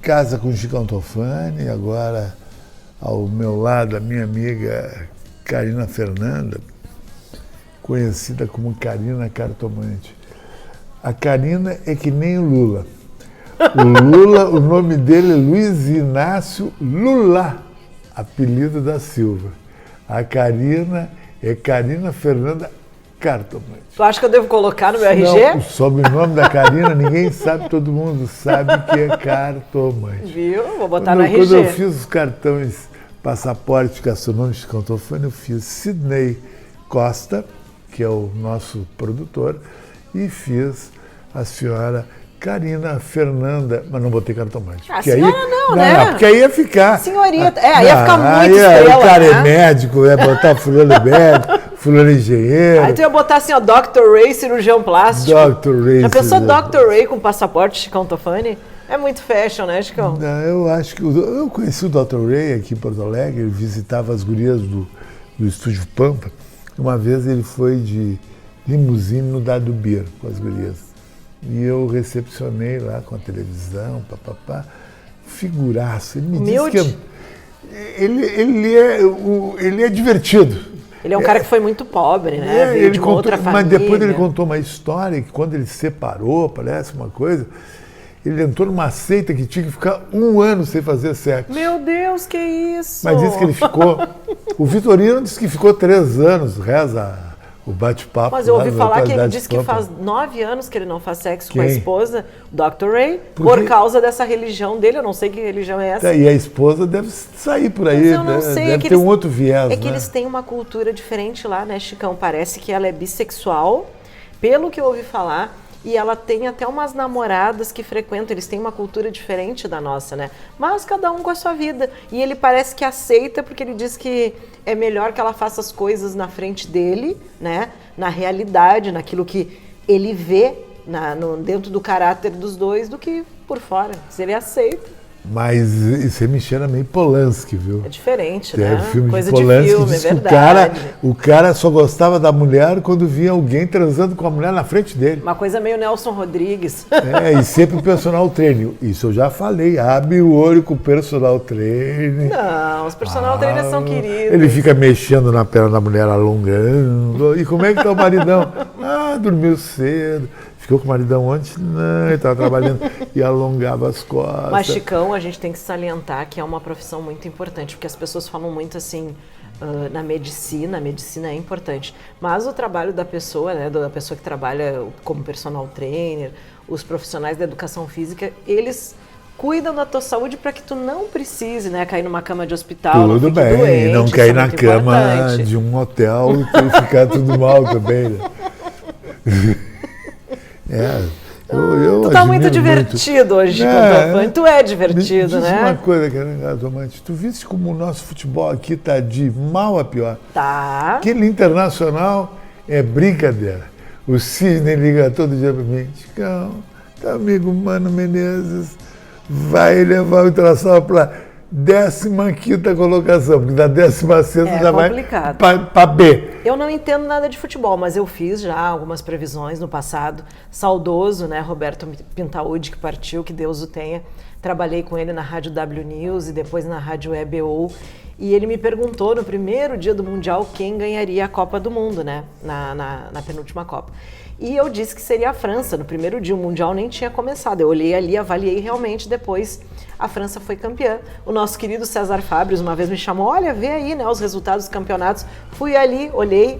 casa com o Chicão Tofani, agora ao meu lado a minha amiga Carina Fernanda, conhecida como Carina Cartomante. A Carina é que nem o Lula. O Lula, o nome dele é Luiz Inácio Lula, apelido da Silva. A Carina é Carina Fernanda Cartomante. Tu acha que eu devo colocar no meu RG? Não, o sobrenome da Carina ninguém sabe, todo mundo sabe que é Cartomante. Viu? Vou botar no RG. Quando eu fiz os cartões passaporte gastronômico de Cantofani, eu fiz Sidney Costa, que é o nosso produtor, e fiz a senhora Carina Fernanda, mas não botei Cartomante. A senhora aí, não, né? Não, porque aí ia ficar... Senhorita, aí ia ficar muito estrela, o cara, né? É médico, ia botar fulano médico, fulano engenheiro. Aí tu ia botar assim, ó, Dr. Ray, cirurgião plástico. Dr. Ray. Já pensou Dr. Ray com passaporte Chicão Tofani? É muito fashion, né, Chicão? Não, eu acho que... Eu conheci o Dr. Ray aqui em Porto Alegre, ele visitava as gurias do Estúdio Pampa. Uma vez ele foi de limusine no Dado Beer com as gurias. E eu recepcionei lá com a televisão, papapá, figuraço. Ele me disse que ele é divertido. Ele é um cara que foi muito pobre, né? Veio de outra família. Mas depois ele contou uma história que quando ele se separou, parece uma coisa, ele entrou numa seita que tinha que ficar 1 ano sem fazer sexo. Meu Deus, que isso! Mas disse que ele ficou... O Vitorino disse que ficou 3 anos, reza o bate-papo. Mas eu ouvi falar que ele disse que faz 9 anos que ele não faz sexo com a esposa, o Dr. Ray, por causa dessa religião dele. Eu não sei que religião é essa. E a esposa deve sair por aí, eu não sei, deve ter um outro viés. É que eles têm uma cultura diferente lá, né, Chicão? Parece que ela é bissexual, pelo que eu ouvi falar. E ela tem até umas namoradas que frequentam, eles têm uma cultura diferente da nossa, né? Mas cada um com a sua vida. E ele parece que aceita, porque ele diz que é melhor que ela faça as coisas na frente dele, né? Na realidade, naquilo que ele vê dentro do caráter dos dois, do que por fora. Se ele aceita. Mas isso me cheira meio Polanski, viu? É diferente, né? Filme coisa de Polanski, de filme, é verdade. O cara só gostava da mulher quando via alguém transando com a mulher na frente dele. Uma coisa meio Nelson Rodrigues. E sempre o personal trainer. Isso eu já falei, abre o olho com o personal trainer. Não, os personal trainers são queridos. Ele fica mexendo na perna da mulher, alongando. E como é que tá o maridão? Dormiu cedo. Ficou com o maridão ontem? Não, ele estava trabalhando e alongava as costas. Mas, Chicão, a gente tem que salientar que é uma profissão muito importante, porque as pessoas falam muito assim, na medicina, a medicina é importante. Mas o trabalho da pessoa, né, da pessoa que trabalha como personal trainer, os profissionais da educação física, eles cuidam da tua saúde para que tu não precise, né, cair numa cama de hospital. Tudo bem, doente, não cair na cama importante. de um hotel e ficar tudo mal também, né? Tu tá muito divertido hoje, Cantofani. Tu é divertido, diz né? Uma coisa, Carina Tomate, tu viste como o nosso futebol aqui tá de mal a pior? Tá. Aquele Internacional é brincadeira. O Cisne liga todo dia pra mim, Chicão, teu amigo Mano Menezes vai levar o Internacional pra 15ª colocação, porque da 16ª já vai para B. Eu não entendo nada de futebol, mas eu fiz já algumas previsões no passado. Saudoso, né, Roberto Pintaúdi, que partiu, que Deus o tenha. Trabalhei com ele na Rádio W News e depois na Rádio EBO. E ele me perguntou no primeiro dia do Mundial quem ganharia a Copa do Mundo, né, na penúltima Copa. E eu disse que seria a França. No primeiro dia o Mundial nem tinha começado. Eu olhei ali, avaliei realmente, depois a França foi campeã. O nosso querido César Fábrios uma vez me chamou, olha, vê aí, né, os resultados dos campeonatos. Fui ali, olhei,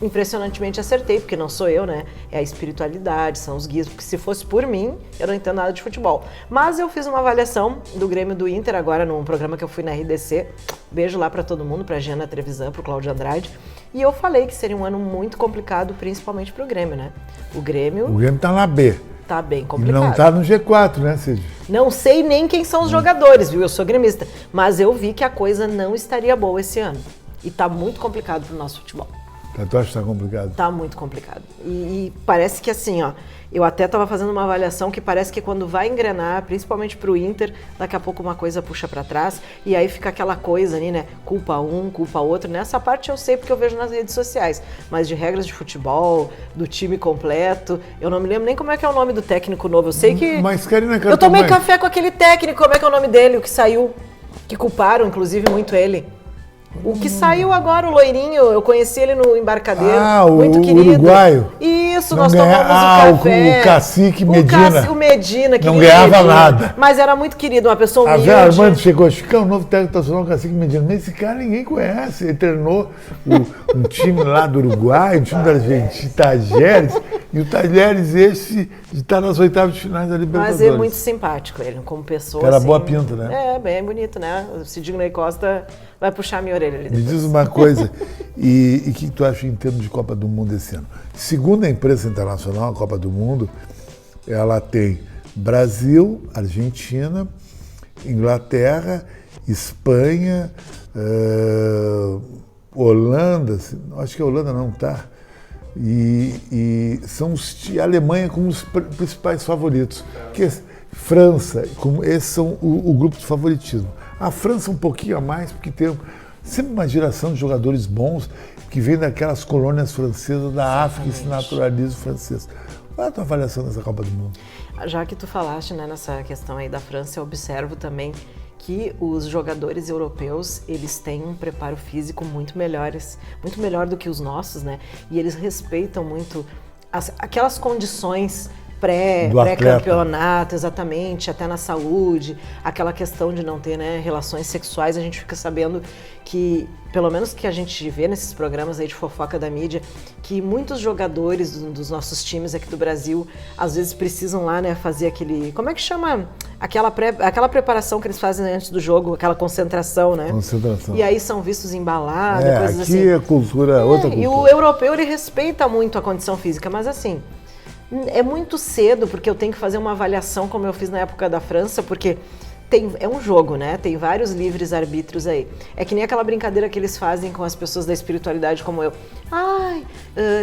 impressionantemente acertei, porque não sou eu, né? É a espiritualidade, são os guias, porque se fosse por mim, eu não entendo nada de futebol. Mas eu fiz uma avaliação do Grêmio do Inter agora num programa que eu fui na RDC. Beijo lá pra todo mundo, pra Giana Trevisan, pro Cláudio Andrade. E eu falei que seria um ano muito complicado, principalmente pro Grêmio, né? O Grêmio tá na B. Tá bem complicado. E não tá no G4, né, Cid? Não sei nem quem são os jogadores, viu? Eu sou gremista. Mas eu vi que a coisa não estaria boa esse ano. E tá muito complicado pro nosso futebol. Tu acha que tá complicado? Tá muito complicado. E parece que assim, ó, eu até estava fazendo uma avaliação que parece que quando vai engrenar, principalmente pro Inter, daqui a pouco uma coisa puxa para trás e aí fica aquela coisa ali, né? Culpa um, culpa outro. Nessa parte eu sei porque eu vejo nas redes sociais, mas de regras de futebol, do time completo, eu não me lembro nem como é que é o nome do técnico novo. Eu sei que... Mas, Karina, eu tomei café com aquele técnico, como é que é o nome dele, o que saiu, que culparam, inclusive, muito ele. O que saiu agora, o loirinho, eu conheci ele no Embarcadero, muito querido. O uruguaio. Isso, nós tomamos o café. O Cacique Medina. O Medina, que não ganhava nada. Mas era muito querido, uma pessoa humilde. A Vera Armando chegou, é o novo técnico nacional, o Cacique Medina. Mas esse cara ninguém conhece. Ele treinou um time lá do Uruguai, um time da Argentina, Tajeres. E o Tajeres esse está nas oitavas de finais da Libertadores. Mas é muito simpático ele, como pessoa. Era assim, boa pinta, né? É, bem bonito, né? O Sidney Costa vai puxar a minha orelha ali depois. Me diz uma coisa, e o que tu acha em termos de Copa do Mundo esse ano? Segundo a imprensa internacional, a Copa do Mundo, ela tem Brasil, Argentina, Inglaterra, Espanha, Holanda, acho que a Holanda não está, e são a Alemanha como os principais favoritos, que França, esses são o grupo de favoritismo. A França um pouquinho a mais, porque tem sempre uma geração de jogadores bons que vem daquelas colônias francesas da África e se naturalizam francês. Qual é a tua avaliação dessa Copa do Mundo? Já que tu falaste, né, nessa questão aí da França, eu observo também que os jogadores europeus, eles têm um preparo físico muito melhor do que os nossos, né? E eles respeitam muito aquelas condições pré-campeonato, exatamente, até na saúde, aquela questão de não ter, né, relações sexuais, a gente fica sabendo que, pelo menos que a gente vê nesses programas aí de fofoca da mídia, que muitos jogadores dos nossos times aqui do Brasil, às vezes precisam lá, né, fazer aquele, como é que chama? Aquela preparação que eles fazem antes do jogo, aquela concentração, né? Concentração. E aí são vistos embalados, coisas aqui assim. Aqui é cultura, outra cultura. E o europeu, ele respeita muito a condição física, mas assim... É muito cedo, porque eu tenho que fazer uma avaliação, como eu fiz na época da França, porque é um jogo, né? Tem vários livres arbítrios aí. É que nem aquela brincadeira que eles fazem com as pessoas da espiritualidade como eu.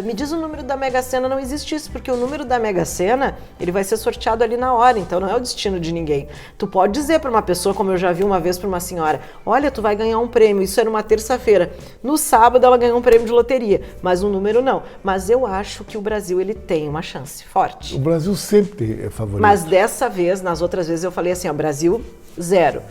Me diz o número da Mega Sena. Não existe isso, porque o número da Mega Sena, ele vai ser sorteado ali na hora, então não é o destino de ninguém. Tu pode dizer para uma pessoa, como eu já vi uma vez para uma senhora, olha, tu vai ganhar um prêmio, isso era uma terça-feira. No sábado ela ganhou um prêmio de loteria, mas o número não. Mas eu acho que o Brasil, ele tem uma chance forte. O Brasil sempre é favorito. Mas dessa vez, nas outras vezes eu falei assim, ó, Brasil... 0.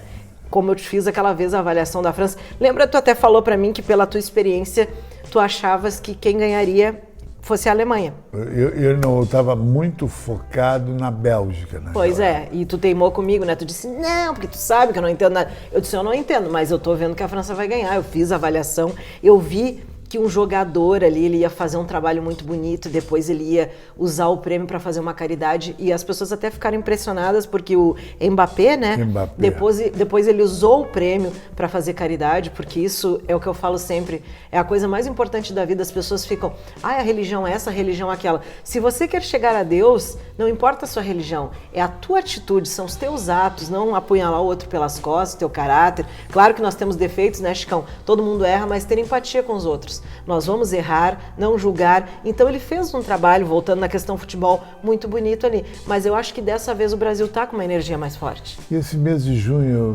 Como eu te fiz aquela vez a avaliação da França. Lembra, tu até falou para mim que pela tua experiência, tu achavas que quem ganharia fosse a Alemanha. Eu estava muito focado na Bélgica, né? Pois é, e tu teimou comigo, né? Tu disse, não, porque tu sabe que eu não entendo nada. Eu disse, eu não entendo, mas eu tô vendo que a França vai ganhar. Eu fiz a avaliação, eu vi que um jogador ali, ele ia fazer um trabalho muito bonito, depois ele ia usar o prêmio para fazer uma caridade, e as pessoas até ficaram impressionadas, porque o Mbappé, né? Depois ele usou o prêmio para fazer caridade, porque isso é o que eu falo sempre, é a coisa mais importante da vida. As pessoas ficam, a religião é essa, a religião é aquela. Se você quer chegar a Deus, não importa a sua religião, é a tua atitude, são os teus atos, não apunhalar o outro pelas costas, teu caráter. Claro que nós temos defeitos, né, Chicão? Todo mundo erra, mas ter empatia com os outros. Nós vamos errar, não julgar. Então ele fez um trabalho, voltando na questão futebol, muito bonito ali. Mas eu acho que dessa vez o Brasil está com uma energia mais forte. E esse mês de junho,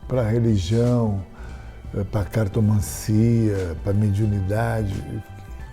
para a religião, para a cartomancia, para a mediunidade,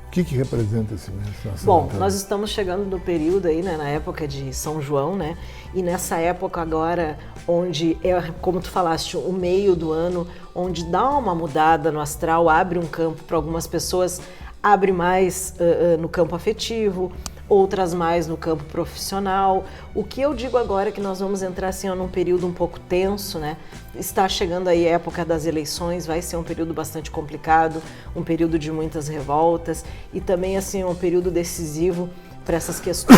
o que representa esse mês? Bom, nós estamos chegando no período aí, né, na época de São João, né? E nessa época agora, onde é, como tu falaste, o meio do ano, onde dá uma mudada no astral, abre um campo para algumas pessoas, abre mais no campo afetivo, outras mais no campo profissional. O que eu digo agora é que nós vamos entrar assim, num período um pouco tenso, né? Está chegando aí a época das eleições, vai ser um período bastante complicado, um período de muitas revoltas e também assim um período decisivo para essas questões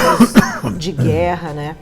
de guerra, né?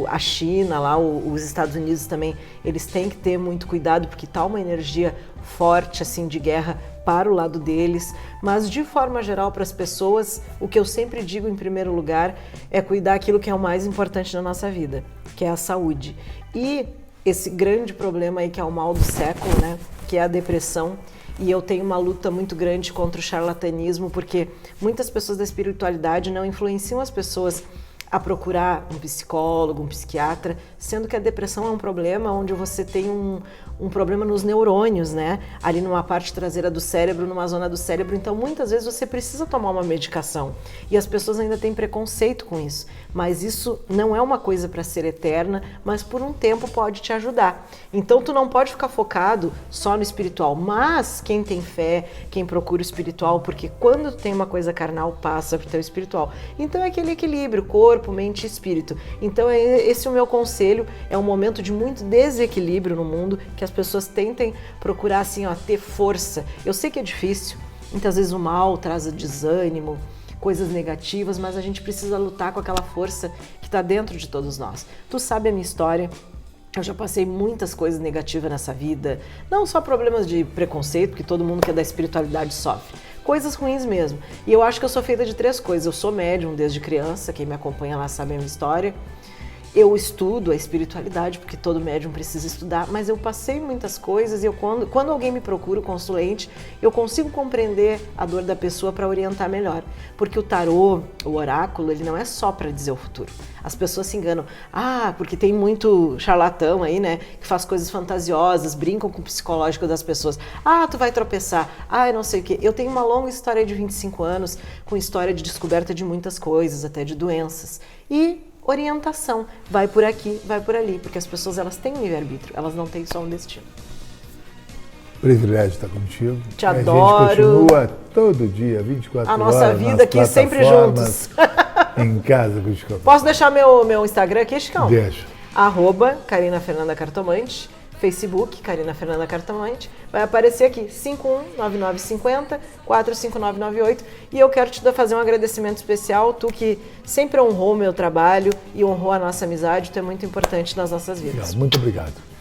A China, lá, os Estados Unidos também, eles têm que ter muito cuidado porque está uma energia forte assim de guerra para o lado deles, mas de forma geral para as pessoas, o que eu sempre digo em primeiro lugar é cuidar aquilo que é o mais importante na nossa vida, que é a saúde. E esse grande problema aí que é o mal do século, né, que é a depressão, E eu tenho uma luta muito grande contra o charlatanismo, porque muitas pessoas da espiritualidade não influenciam as pessoas a procurar um psicólogo, um psiquiatra, sendo que a depressão é um problema onde você tem um problema nos neurônios, né? Ali numa parte traseira do cérebro, numa zona do cérebro. Então, muitas vezes você precisa tomar uma medicação. E as pessoas ainda têm preconceito com isso. Mas isso não é uma coisa para ser eterna, mas por um tempo pode te ajudar. Então, tu não pode ficar focado só no espiritual. Mas quem tem fé, quem procura o espiritual, porque quando tu tem uma coisa carnal, passa pro teu espiritual. Então, é aquele equilíbrio, corpo, mente e espírito. Então, esse é o meu conselho. É um momento de muito desequilíbrio no mundo, que as pessoas tentem procurar assim, ó, ter força. Eu sei que é difícil, muitas vezes o mal traz desânimo, coisas negativas, mas a gente precisa lutar com aquela força que está dentro de todos nós. Tu sabe a minha história, eu já passei muitas coisas negativas nessa vida, não só problemas de preconceito, porque todo mundo que é da espiritualidade sofre, coisas ruins mesmo. E eu acho que eu sou feita de 3 coisas. Eu sou médium desde criança, quem me acompanha lá sabe a minha história. Eu estudo a espiritualidade, porque todo médium precisa estudar, mas eu passei muitas coisas e quando alguém me procura, o consulente, eu consigo compreender a dor da pessoa para orientar melhor. Porque o tarô, o oráculo, ele não é só para dizer o futuro. As pessoas se enganam. Porque tem muito charlatão aí, né, que faz coisas fantasiosas, brincam com o psicológico das pessoas. Tu vai tropeçar. Eu não sei o quê. Eu tenho uma longa história de 25 anos, com história de descoberta de muitas coisas, até de doenças. E orientação, vai por aqui, vai por ali, porque as pessoas elas têm um livre-arbítrio, elas não têm só um destino. Privilégio estar contigo. Te adoro. A gente continua todo dia, 24 horas. A nossa vida aqui sempre juntos. Em casa com o Chico. Posso deixar meu Instagram aqui, Chicão? Deixa. @Carina Fernanda Cartomante, Facebook, Carina Fernanda Cartomante, vai aparecer aqui, 519950-45998, e eu quero te fazer um agradecimento especial, tu que sempre honrou o meu trabalho e honrou a nossa amizade, tu é muito importante nas nossas vidas. Muito obrigado.